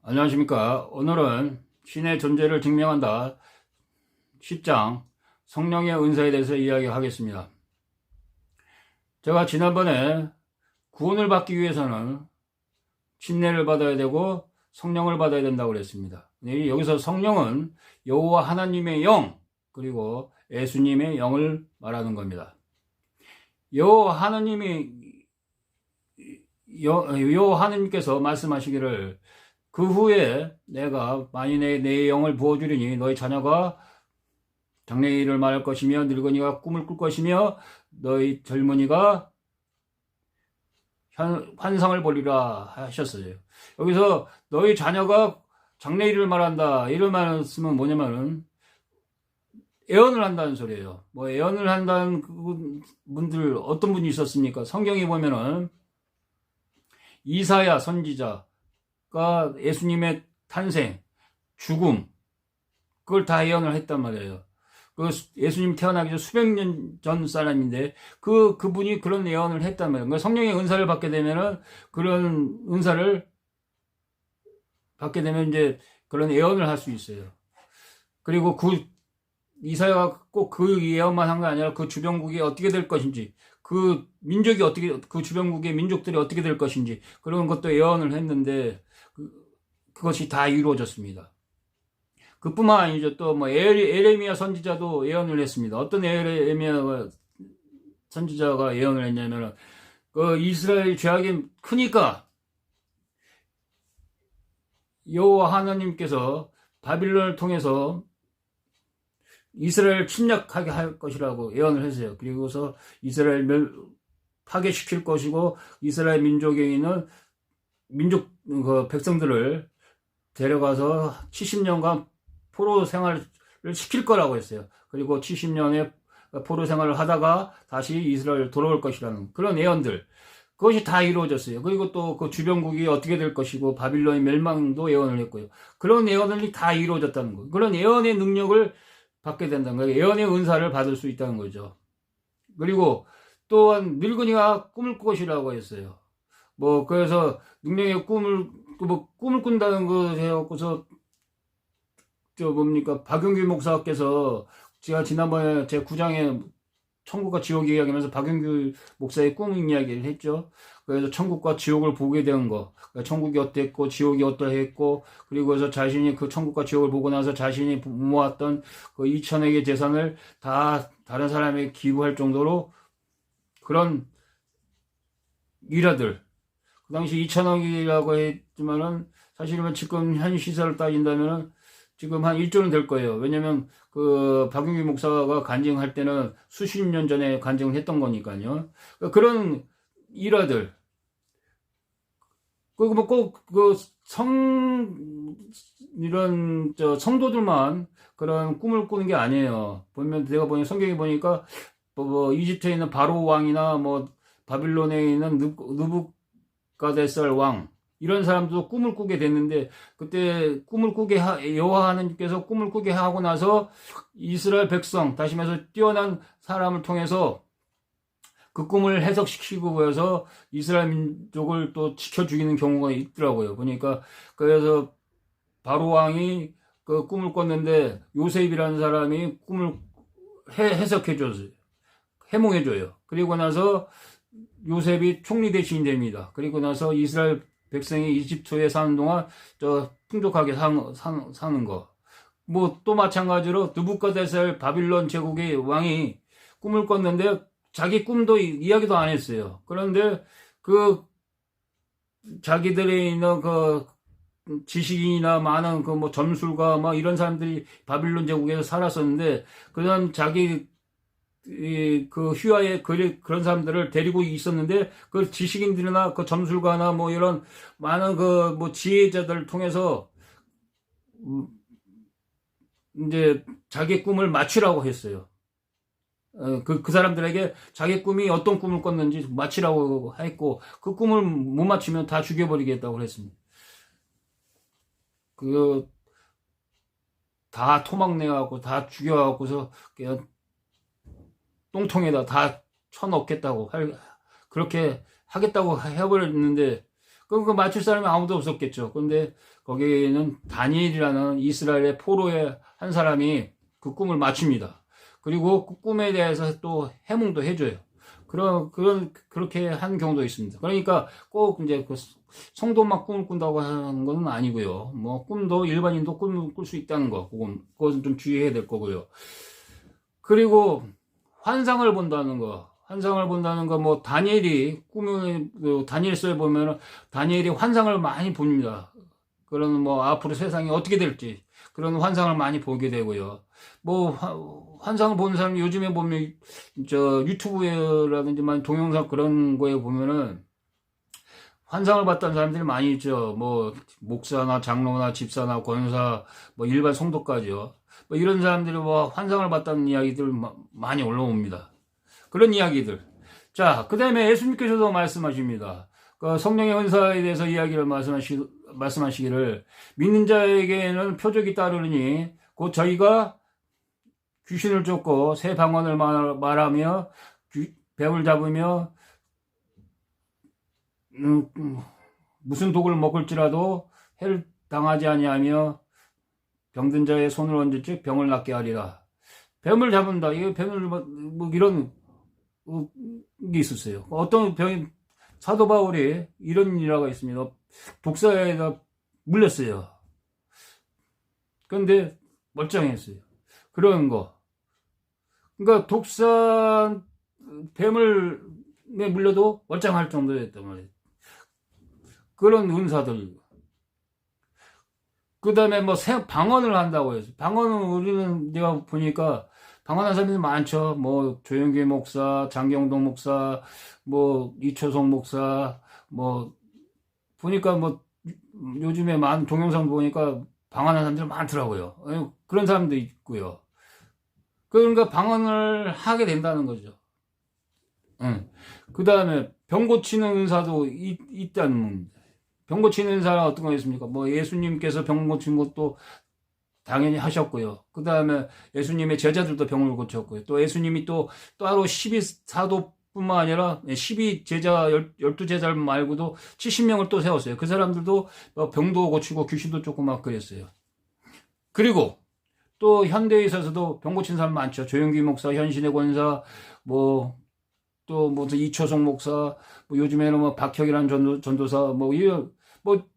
안녕하십니까. 오늘은 신의 존재를 증명한다 10장 성령의 은사에 대해서 이야기하겠습니다. 제가 지난번에 구원을 받기 위해서는 침례를 받아야 되고 성령을 받아야 된다고 그랬습니다. 여기서 성령은 여호와 하나님의 영 그리고 예수님의 영을 말하는 겁니다. 여호와 하나님께서 말씀하시기를 그 후에 내가 만일 내 영을 부어주리니 너희 자녀가 장래일을 말할 것이며 늙은이가 꿈을 꿀 것이며 너희 젊은이가 환상을 보리라 하셨어요. 여기서 너희 자녀가 장래일을 말한다 이런 말씀은 뭐냐면은 예언을 한다는 소리예요. 뭐 예언을 한다는 분들 어떤 분이 있었습니까? 성경에 보면은 이사야 선지자 예수님의 탄생, 죽음, 그걸 다 예언을 했단 말이에요. 예수님 태어나기 전 수백 년 전 사람인데, 그분이 그런 예언을 했단 말이에요. 그러니까 성령의 은사를 받게 되면은, 그런 은사를 받게 되면 이제 그런 예언을 할 수 있어요. 그리고 이사야가 꼭 그 예언만 한 게 아니라 그 주변국이 어떻게 될 것인지, 그 주변국의 민족들이 어떻게 될 것인지, 그런 것도 예언을 했는데, 그것이 다 이루어졌습니다. 그뿐만 아니죠. 또 에레미야 선지자도 예언을 했습니다. 어떤 에레미야 선지자가 예언을 했냐면 이스라엘 죄악이 크니까 여호와 하나님께서 바빌론을 통해서 이스라엘을 침략하게 할 것이라고 예언을 했어요. 그리고서 이스라엘 파괴시킬 것이고 이스라엘 민족에 있는 백성들을 데려가서 70년간 포로 생활을 시킬 거라고 했어요. 그리고 70년의 포로 생활을 하다가 다시 이스라엘 돌아올 것이라는 그런 예언들. 그것이 다 이루어졌어요. 그리고 또 그 주변국이 어떻게 될 것이고 바빌론의 멸망도 예언을 했고요. 그런 예언들이 다 이루어졌다는 거예요. 그런 예언의 능력을 받게 된다는 거예요. 예언의 은사를 받을 수 있다는 거죠. 그리고 또한 늙은이가 꿈을 꿀 것이라고 했어요. 그래서 능력의 꿈을 꾼다는 거 해갖고서, 박용규 목사께서, 제가 지난번에 제 9장에 천국과 지옥 이야기하면서 박용규 목사의 꿈 이야기를 했죠. 그래서 천국과 지옥을 보게 된 거, 천국이 어땠고, 지옥이 어떠했고, 그리고 해서 자신이 그 천국과 지옥을 보고 나서 자신이 모았던 그 2,000억의 재산을 다 다른 사람에게 기부할 정도로 그런 일화들, 그 당시 2,000억이라고 했지만은 사실은 지금 현 시세를 따진다면은 지금 한 1조는 될 거예요. 왜냐면 박용규 목사가 간증할 때는 수십 년 전에 간증을 했던 거니까요. 그런 일화들. 이런 성도들만 그런 꿈을 꾸는 게 아니에요. 내가 보니 성경에 보니까 이집트에 있는 바로 왕이나 바빌론에 있는 느부갓네살 왕 이런 사람도 꿈을 꾸게 됐는데 그때 여호와 하나님께서 꿈을 꾸게 하고 나서 이스라엘 백성 다시 말해서 뛰어난 사람을 통해서 그 꿈을 해석시키고 해서 이스라엘 민족을 또 지켜 죽이는 경우가 있더라고요. 보니까 그래서 바로 왕이 그 꿈을 꿨는데 요셉이라는 사람이 꿈을 해석해줬어요. 해몽해줘요. 그리고 나서 요셉이 총리 대신이 됩니다. 그리고 나서 이스라엘 백성이 이집트에 사는 동안 풍족하게 사는 거. 또 마찬가지로 느부갓네살 바빌론 제국의 왕이 꿈을 꿨는데 자기 꿈도 이야기도 안 했어요. 그런데 자기들에 있는 지식인이나 많은 점술가 이런 사람들이 바빌론 제국에서 살았었는데 그런 자기 휘하에 그런 사람들을 데리고 있었는데 그 지식인들이나 점술가나 이런 많은 지혜자들을 통해서 이제 자기 꿈을 맞추라고 했어요. 그 사람들에게 자기 꿈이 어떤 꿈을 꿨는지 맞추라고 했고 그 꿈을 못 맞추면 다 죽여버리겠다고 했습니다. 다 토막내갖고 다 죽여갖고서 그냥 똥통에다 다 쳐넣겠다고 그렇게 하겠다고 해버렸는데 그럼 그 맞출 사람이 아무도 없었겠죠. 그런데 거기에는 다니엘이라는 이스라엘의 포로의 한 사람이 그 꿈을 맞춥니다. 그리고 그 꿈에 대해서 또 해몽도 해줘요. 그렇게 한 경우도 있습니다. 그러니까 꼭 이제 그 성도만 꿈을 꾼다고 하는 건 아니고요. 뭐 꿈도 일반인도 꿈을 꿀 수 있다는 거, 그것은 좀 주의해야 될 거고요. 그리고 환상을 본다는 거, 뭐 다니엘이 다니엘서에 보면은 다니엘이 환상을 많이 봅니다. 그런 뭐 앞으로 세상이 어떻게 될지 그런 환상을 많이 보게 되고요. 뭐 환상을 보는 사람 요즘에 보면 저 유튜브라든지 동영상 그런 거에 보면은 환상을 봤다는 사람들이 많이 있죠. 뭐 목사나 장로나 집사나 권사 뭐 일반 성도까지요. 뭐 이런 사람들이 뭐 환상을 봤다는 이야기들 많이 올라옵니다. 그런 이야기들. 자, 그 다음에 예수님께서도 말씀하십니다. 그 성령의 은사에 대해서 이야기를 말씀하시기를 믿는 자에게는 표적이 따르니 곧 저희가 귀신을 쫓고 새 방언을 말하며 뱀을 잡으며 무슨 독을 먹을지라도 해를 당하지 아니하며 병든 자의 손을 얹을즉 병을 낫게 하리라. 뱀을 잡는다. 이게 뱀을 뭐 이런 게 있었어요. 어떤 병이 사도 바울이 이런 일화가 있습니다. 독사에다 물렸어요. 그런데 멀쩡했어요. 그런 거. 그러니까 뱀을 물려도 멀쩡할 정도였단 말이에요. 그런 은사들. 그 다음에 뭐 방언을 한다고 해서. 방언은 우리는 내가 보니까 방언한 사람들이 많죠. 뭐 조영기 목사, 장경동 목사, 뭐 이초성 목사, 뭐 보니까 뭐 요즘에 많은 동영상 보니까 방언한 사람들 많더라고요. 그런 사람도 있고요. 그러니까 방언을 하게 된다는 거죠. 그 다음에 병 고치는 은사도 있다는 겁니다. 병 고치는 은사는 어떤 거겠습니까? 뭐 예수님께서 병 고친 것도 당연히 하셨고요. 그 다음에 예수님의 제자들도 병을 고쳤고요. 또 예수님이 또 따로 12사도뿐만 아니라 12제자, 12제자 말고도 70명을 또 세웠어요. 그 사람들도 병도 고치고 귀신도 조금 막 그랬어요. 그리고 또 현대에 있어서도 병 고친 사람 많죠. 조영기 목사, 현신의 권사, 뭐 또 무슨 이초성 목사, 뭐 요즘에는 뭐 박혁이라는 전도사, 뭐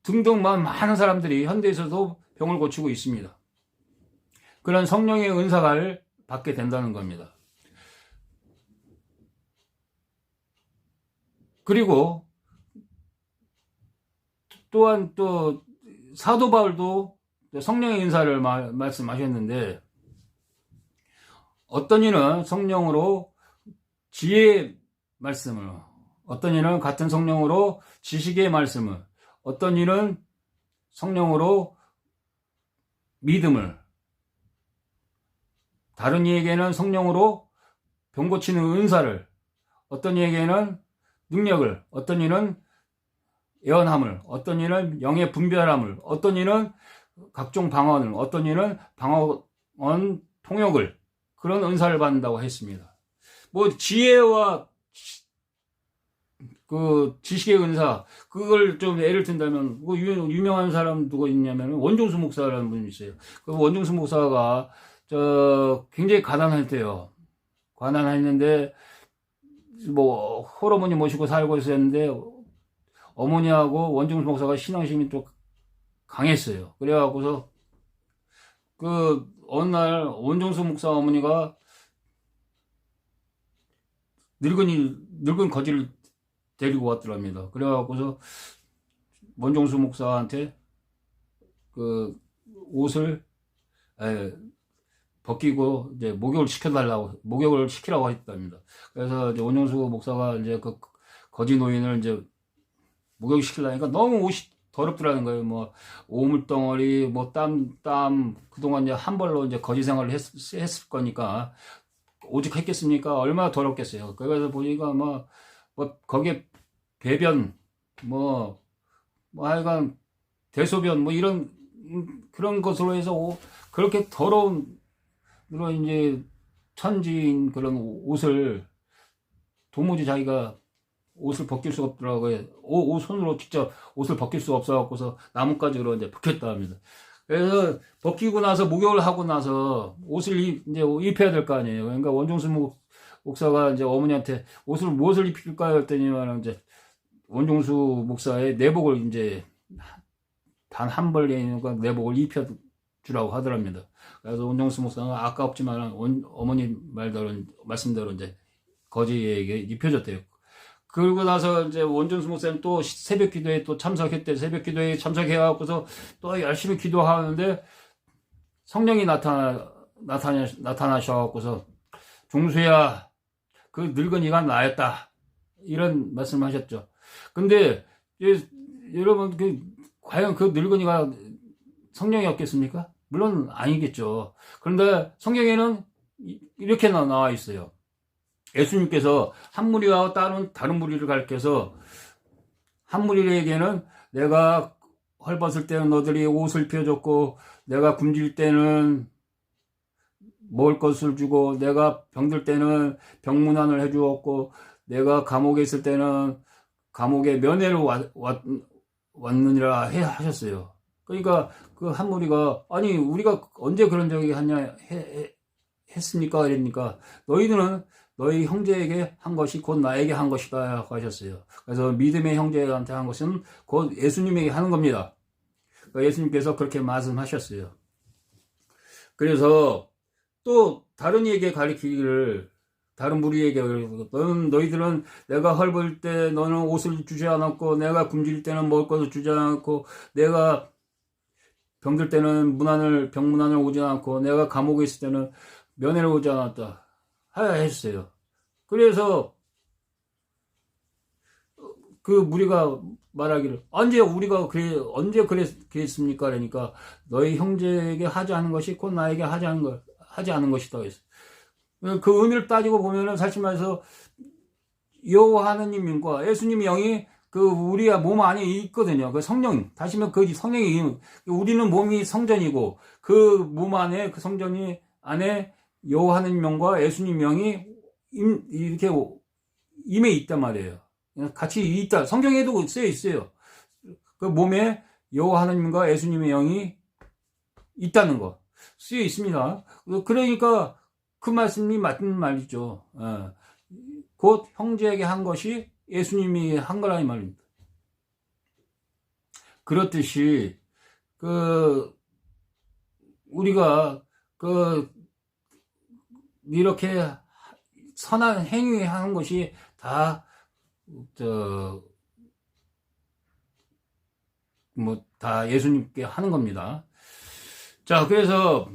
등등 많은 사람들이 현대에서도 병을 고치고 있습니다. 그런 성령의 은사를 받게 된다는 겁니다. 그리고 또한 또 사도 바울도 성령의 은사를 말씀하셨는데 어떤 이는 성령으로 지혜의 말씀을, 어떤 이는 같은 성령으로 지식의 말씀을, 어떤 이는 성령으로 믿음을, 다른 이에게는 성령으로 병 고치는 은사를, 어떤 이에게는 능력을, 어떤 이는 예언함을, 어떤 이는 영의 분별함을, 어떤 이는 각종 방언을, 어떤 이는 방언 통역을, 그런 은사를 받는다고 했습니다. 뭐 지혜와 그 지식의 은사, 그걸 좀 예를 든다면 뭐 유명한 사람 누가 있냐면 원종수 목사라는 분이 있어요. 그 원종수 목사가 굉장히 가난할 때요. 가난했는데 뭐 홀어머니 모시고 살고 있었는데 어머니하고 원종수 목사가 신앙심이 또 강했어요. 그래갖고서 그 어느 날 원종수 목사 어머니가 늙은 거지를 데리고 왔더랍니다. 그래갖고서 원종수 목사한테 그 옷을 벗기고 이제 목욕을 시키라고 했답니다. 그래서 이제 원종수 목사가 이제 그 거지 노인을 이제 목욕시키려니까 너무 옷이 더럽더라는 거예요. 뭐 오물덩어리, 뭐 땀 그동안 이제 한 벌로 이제 거지 생활을 했을 거니까 오직 했겠습니까? 얼마나 더럽겠어요. 그래서 보니까 뭐 거기에 배변, 하여간 대소변, 이런, 그런 것으로 해서 그렇게 더러운, 그런 이제 천지인 그런 옷을 도무지 자기가 옷을 벗길 수가 없더라고요. 손으로 직접 옷을 벗길 수가 없어갖고서 나뭇가지로 이제 벗겼다 합니다. 그래서 벗기고 나서 목욕을 하고 나서 옷을 이제 입혀야 될 거 아니에요. 그러니까 원종수 목사가 이제 어머니한테 무엇을 입힐까요? 했더니만 이제 원종수 목사의 내복을 이제 단 한 벌에 있는 내복을 입혀주라고 하더랍니다. 그래서 원종수 목사가 아까웠지만 어머니 말씀대로 이제 거지에게 입혀줬대요. 그러고 나서 이제 원종수 목사님 또 새벽 기도에 또 참석했대. 새벽 기도에 참석해갖고서 또 열심히 기도하는데 성령이 나타나셔갖고서 종수야, 그 늙은이가 나였다. 이런 말씀을 하셨죠. 근데 여러분, 과연 그 늙은이가 성령이었겠습니까? 물론 아니겠죠. 그런데 성경에는 이렇게 나와 있어요. 예수님께서 한 무리와 다른 무리를 가르쳐서 한 무리에게는 내가 헐벗을 때는 너들이 옷을 펴줬고, 내가 굶질 때는 먹을 것을 주고, 내가 병들 때는 병문안을 해주었고, 내가 감옥에 있을 때는 감옥에 면회를 왔느니라 하셨어요. 그러니까 그 한 무리가, 아니 우리가 언제 그런 적이 했습니까? 이러니까 너희들은 너희 형제에게 한 것이 곧 나에게 한 것이다 하셨어요. 그래서 믿음의 형제한테 한 것은 곧 예수님에게 하는 겁니다. 그러니까 예수님께서 그렇게 말씀하셨어요. 그래서 또 다른 이에게 가르치기를, 다른 무리에게, 너희들은 내가 헐벗을 때 너는 옷을 주지 않았고, 내가 굶질 때는 먹을 것을 주지 않았고, 내가 병들 때는 병문안을 오지 않고, 내가 감옥에 있을 때는 면회를 오지 않았다 했어요. 그래서 그 무리가 말하기를, 언제 그랬습니까? 그러니까 너희 형제에게 하지 않은 것이 곧 나에게 하지 않은 것이다 했어요. 그 의미를 따지고 보면은 사실 말해서 여호와 하느님과 예수님의 영이 그 우리 몸 안에 있거든요. 그 성령, 다시면 그 성령이, 우리는 몸이 성전이고 그 몸 안에, 그 성전이 안에 여호와 하느님 영과 예수님 영이 이렇게 임해 있단 말이에요. 같이 있다. 성경에도 쓰여 있어요. 그 몸에 여호와 하느님과 예수님의 영이 있다는 거 쓰여 있습니다. 그러니까 그 말씀이 맞는 말이죠. 곧 형제에게 한 것이 예수님이 한 거라 이 말입니다. 그렇듯이 우리가 이렇게 선한 행위 하는 것이 다 다 예수님께 하는 겁니다. 자, 그래서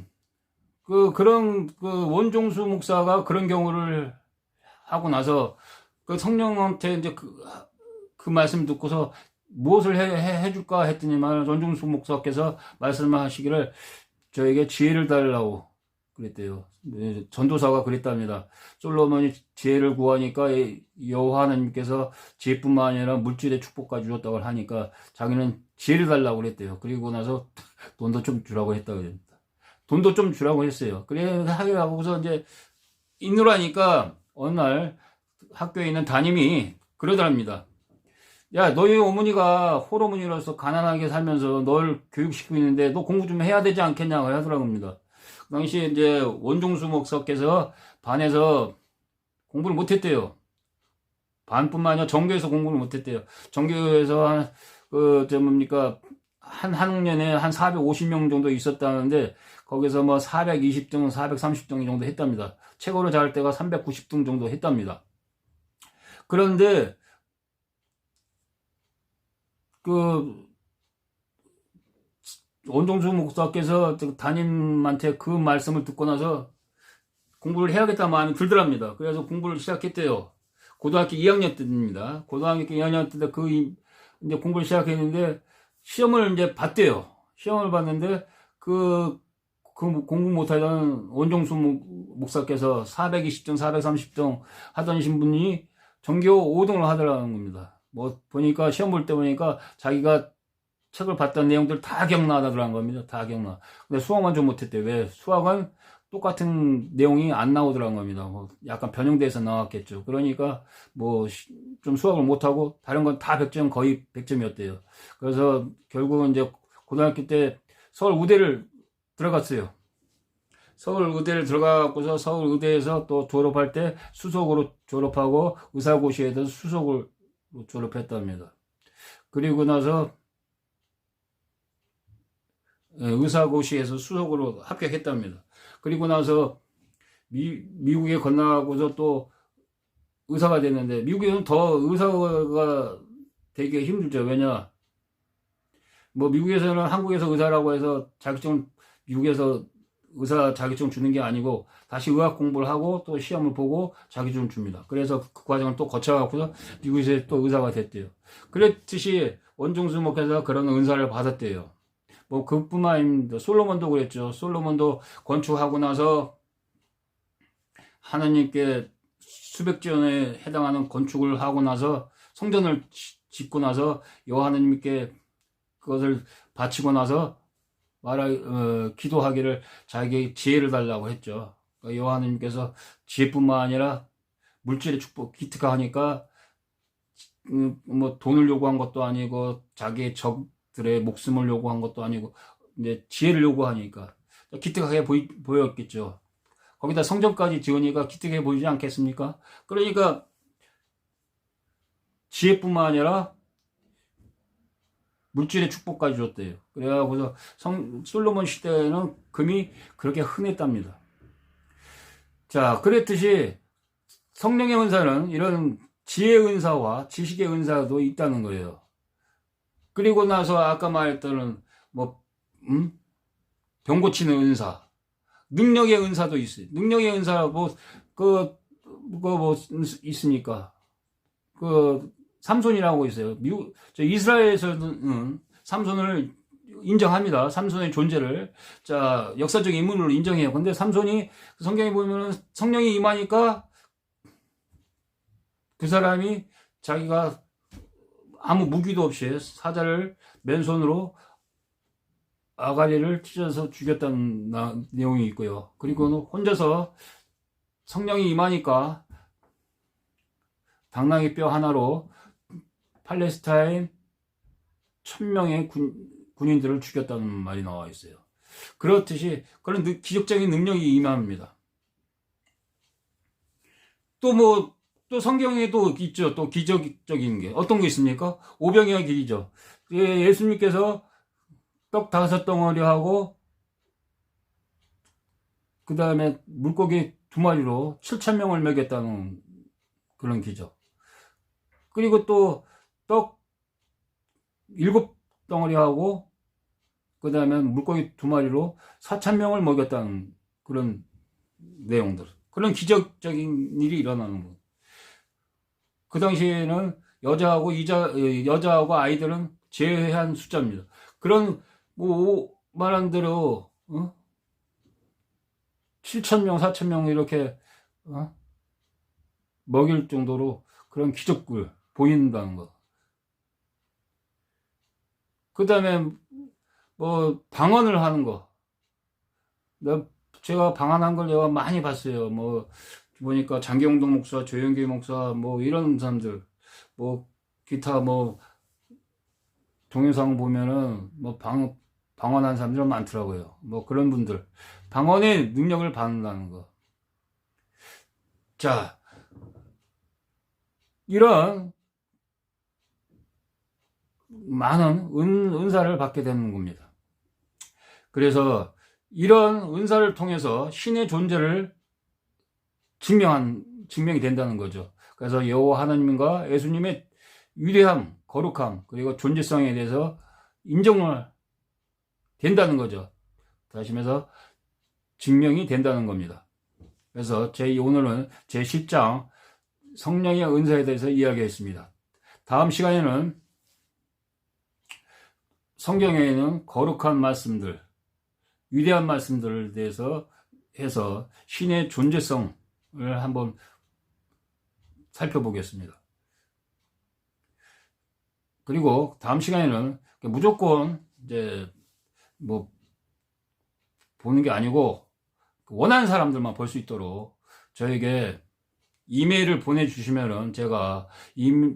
그런 원종수 목사가 그런 경우를 하고 나서 그 성령한테 이제 그 말씀 듣고서 무엇을 해줄까 했더니만 원종수 목사께서 말씀하시기를 저에게 지혜를 달라고 그랬대요. 전도사가 그랬답니다. 솔로몬이 지혜를 구하니까 여호와 하나님께서 지혜뿐만 아니라 물질의 축복까지 주었다고 하니까 자기는 지혜를 달라고 그랬대요. 그리고 나서 돈도 좀 주라고 했다고 그랬습니다. 돈도 좀 주라고 했어요. 그래 하고서 이제 있느라니까 어느 날 학교에 있는 담임이 그러더랍니다. 야, 너희 어머니가 홀어머니로서 가난하게 살면서 널 교육시키고 있는데 너 공부 좀 해야 되지 않겠냐고 하더라고 합니다. 그 당시에 이제 원종수 목사께서 반에서 공부를 못했대요. 반뿐만 아니라 전교에서 공부를 못했대요. 전교에서 한 학년에 한 450명 정도 있었다는데 거기서 420등, 430등 정도 했답니다. 최고로 잘할 때가 390등 정도 했답니다. 그런데 원종수 목사께서 담임한테 그 말씀을 듣고 나서 공부를 해야겠다는 마음이 들더랍니다. 그래서 공부를 시작했대요. 고등학교 2학년 때입니다. 고등학교 2학년 때 이제 공부를 시작했는데 시험을 이제 봤대요. 시험을 봤는데 공부 못하던 원종수 목사께서 420등, 430등 하던 분이 전교 5등을 하더라는 겁니다. 시험 볼 때 보니까 자기가 책을 봤던 내용들 다 기억나더라는 겁니다. 다 기억나. 근데 수학만 좀 못했대요. 왜? 수학은 똑같은 내용이 안 나오더라는 겁니다. 뭐 약간 변형돼서 나왔겠죠. 그러니까 뭐 좀 수학을 못하고 다른 건 다 100점, 거의 100점이었대요. 그래서 결국은 이제 고등학교 때 서울 의대를 들어갔어요. 서울 의대를 들어가고서 서울 의대에서 또 졸업할 때 수석으로 졸업하고 의사고시에서 수석으로 졸업했답니다. 그리고 나서 의사고시에서 수석으로 합격했답니다. 그리고 나서 미국에 건너가고서 또 의사가 됐는데, 미국에서는 더 의사가 되게 힘들죠. 왜냐, 뭐 미국에서는 한국에서 의사라고 해서 자격증, 미국에서 의사 자격증 주는 게 아니고 다시 의학 공부를 하고 또 시험을 보고 자격증을 줍니다. 그래서 그 과정을 또 거쳐갖고서 미국에서 또 의사가 됐대요. 그랬듯이 원중수목해서 그런 은사를 받았대요. 뭐 그뿐만 아닙니다. 솔로몬도 그랬죠. 솔로몬도 건축하고 나서 하나님께 수백 전에 해당하는 건축을 하고 나서 성전을 짓고 나서 여호와 하나님께 그것을 바치고 나서 기도하기를 자기의 지혜를 달라고 했죠. 그러니까 여호와 하나님께서 지혜뿐만 아니라 물질의 축복, 기특하니까 뭐 돈을 요구한 것도 아니고 자기의 적들의 목숨을 요구한 것도 아니고 이제 지혜를 요구하니까 기특하게 보였겠죠. 거기다 성전까지 지으니까 기특해 보이지 않겠습니까? 그러니까 지혜뿐만 아니라 물질의 축복까지 줬대요. 그래가지고 솔로몬 시대에는 금이 그렇게 흔했답니다. 자, 그랬듯이 성령의 은사는 이런 지혜의 은사와 지식의 은사도 있다는 거예요. 그리고 나서 아까 말했던 병 고치는 은사, 능력의 은사도 있어요. 능력의 은사 뭐 있습니까? 삼손이라고 있어요. 이스라엘에서는 삼손을 인정합니다. 삼손의 존재를. 자, 역사적 인물로 인정해요. 근데 삼손이 성경에 보면은 성령이 임하니까 그 사람이 자기가 아무 무기도 없이 사자를 맨손으로 아가리를 찢어서 죽였다는 내용이 있고요. 그리고 혼자서 성령이 임하니까 당나귀 뼈 하나로 팔레스타인 1000명의 군인들을 죽였다는 말이 나와 있어요. 그렇듯이 그런 기적적인 능력이 임합니다. 또 성경에도 있죠. 또 기적적인 게 어떤 거 있습니까? 오병이어 기죠. 예수님께서 떡 5덩어리하고 그 다음에 물고기 2마리로 7,000명을 먹였다는 그런 기적. 그리고 또 떡 7덩어리하고 그 다음에 물고기 2마리로 4,000명을 먹였다는 그런 내용들. 그런 기적적인 일이 일어나는 거예요. 그 당시에는 여자하고 아이들은 제외한 숫자입니다. 그런 말한 대로 7,000명, 4,000명 이렇게 먹일 정도로 그런 기적을 보인다는 거. 그 다음에 뭐 방언을 하는 거. 제가 방언한 걸 내가 많이 봤어요. 뭐 보니까 장경동 목사, 조영기 목사 뭐 이런 사람들 뭐 기타 뭐 동영상 보면은 뭐 방언한 사람들 많더라고요. 뭐 그런 분들 방언의 능력을 받는다는 거. 자, 이런 많은 은사를 받게 되는 겁니다. 그래서 이런 은사를 통해서 신의 존재를 증명이 된다는 거죠. 그래서 여호와 하나님과 예수님의 위대함, 거룩함, 그리고 존재성에 대해서 인정을 된다는 거죠. 다시 말해서 증명이 된다는 겁니다. 그래서 오늘은 제 10장 성령의 은사에 대해서 이야기했습니다. 다음 시간에는 성경에 있는 거룩한 말씀들, 위대한 말씀들에 대해서 해서 신의 존재성을 한번 살펴보겠습니다. 그리고 다음 시간에는 무조건 이제 뭐 보는 게 아니고 원하는 사람들만 볼 수 있도록 저에게 이메일을 보내주시면은 제가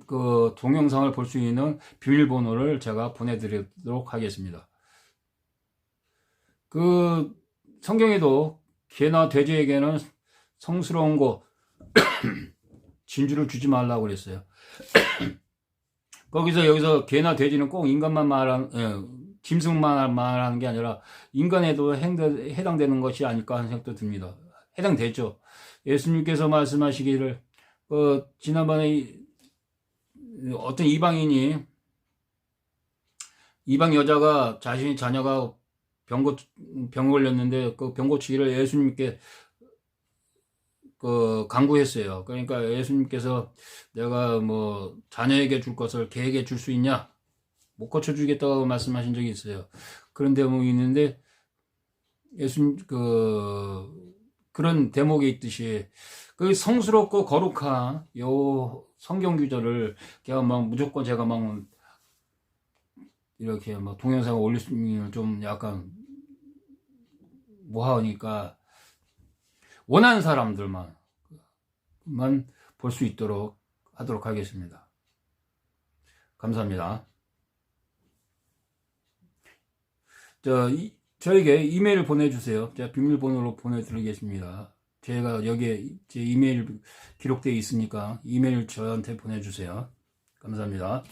그 동영상을 볼 수 있는 비밀번호를 제가 보내드리도록 하겠습니다. 그 성경에도 개나 돼지에게는 성스러운 거 진주를 주지 말라고 그랬어요. 여기서 개나 돼지는 꼭 인간만 짐승만 말하는 게 아니라 인간에도 해당되는 것이 아닐까 하는 생각도 듭니다. 해당되죠. 예수님께서 말씀하시기를 지난번에 어떤 이방 여자가 자신의 자녀가 병 걸렸는데 그 병 고치기를 예수님께 강구했어요. 그러니까 예수님께서 내가 뭐 자녀에게 줄 것을 개에게 줄 수 있냐? 못 고쳐주겠다고 말씀하신 적이 있어요. 그런 대목이 있는데 예수님 그런 대목이 있듯이 그 성스럽고 거룩한 요 성경 규절을 무조건 제가 이렇게 동영상을 올릴 수 있는 좀 약간 뭐하니까 원하는 사람들만 볼 수 있도록 하도록 하겠습니다. 감사합니다. 저에게 이메일을 보내주세요. 제가 비밀번호로 보내드리겠습니다. 제가 여기에 제 이메일 기록되어 있으니까 이메일 저한테 보내주세요. 감사합니다.